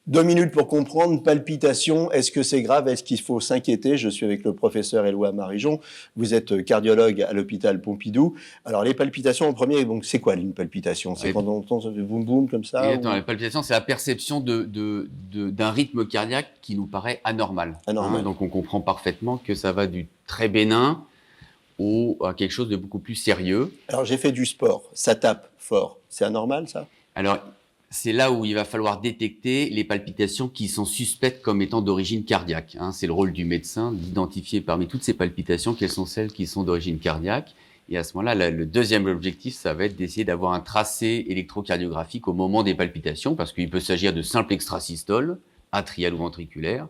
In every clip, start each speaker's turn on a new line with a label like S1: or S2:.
S1: 2 minutes pour comprendre, palpitations, est-ce que c'est grave? Est-ce qu'il faut s'inquiéter? Je suis avec le professeur Éloi Marijon, vous êtes cardiologue à l'hôpital Pompidou. Alors les palpitations en premier, donc c'est quoi une palpitation? C'est
S2: Oui.
S1: quand on entend ça fait boum boum comme ça
S2: Exactement.
S1: ou
S2: La palpitation, c'est la perception d'un rythme cardiaque qui nous paraît anormal.
S1: anormal?
S2: Donc on comprend parfaitement que ça va du très bénin à quelque chose de beaucoup plus sérieux.
S1: Alors j'ai fait du sport, ça tape fort, c'est anormal ça?
S2: Alors, c'est là où il va falloir détecter les palpitations qui sont suspectes comme étant d'origine cardiaque. C'est le rôle du médecin d'identifier parmi toutes ces palpitations quelles sont celles qui sont d'origine cardiaque. Et à ce moment-là, le deuxième objectif, ça va être d'essayer d'avoir un tracé électrocardiographique au moment des palpitations, parce qu'il peut s'agir de simple extrasystole, atriale ou ventriculaire,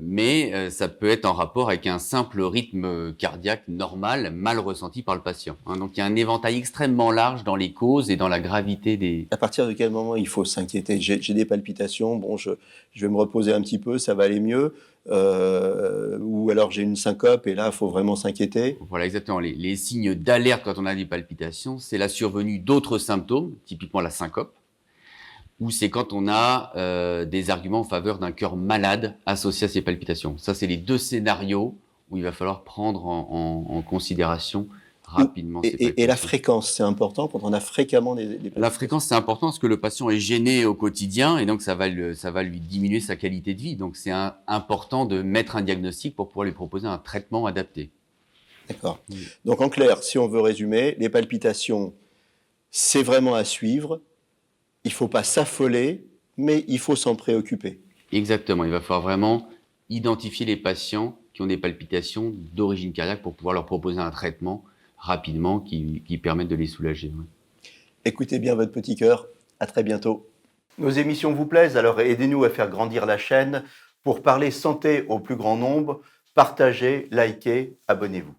S2: mais ça peut être en rapport avec un simple rythme cardiaque normal, mal ressenti par le patient. Donc il y a un éventail extrêmement large dans les causes et dans la gravité des...
S1: À partir de quel moment il faut s'inquiéter? J'ai des palpitations, bon, je vais me reposer un petit peu, ça va aller mieux. Ou alors j'ai une syncope et là, il faut vraiment s'inquiéter.
S2: Voilà, exactement. Les signes d'alerte quand on a des palpitations, c'est la survenue d'autres symptômes, typiquement la syncope, ou c'est quand on a des arguments en faveur d'un cœur malade associé à ces palpitations. Ça, c'est les deux scénarios où il va falloir prendre en considération rapidement ces palpitations.
S1: Et la fréquence, c'est important quand on a fréquemment des palpitations?
S2: La fréquence, c'est important parce que le patient est gêné au quotidien et donc ça va lui diminuer sa qualité de vie. Donc c'est important de mettre un diagnostic pour pouvoir lui proposer un traitement adapté.
S1: D'accord. Donc en clair, si on veut résumer, les palpitations, c'est vraiment à suivre. Il ne faut pas s'affoler, mais il faut s'en préoccuper.
S2: Exactement. Il va falloir vraiment identifier les patients qui ont des palpitations d'origine cardiaque pour pouvoir leur proposer un traitement rapidement qui permette de les soulager. Ouais.
S1: Écoutez bien votre petit cœur. À très bientôt. Nos émissions vous plaisent, alors aidez-nous à faire grandir la chaîne. Pour parler santé au plus grand nombre, partagez, likez, abonnez-vous.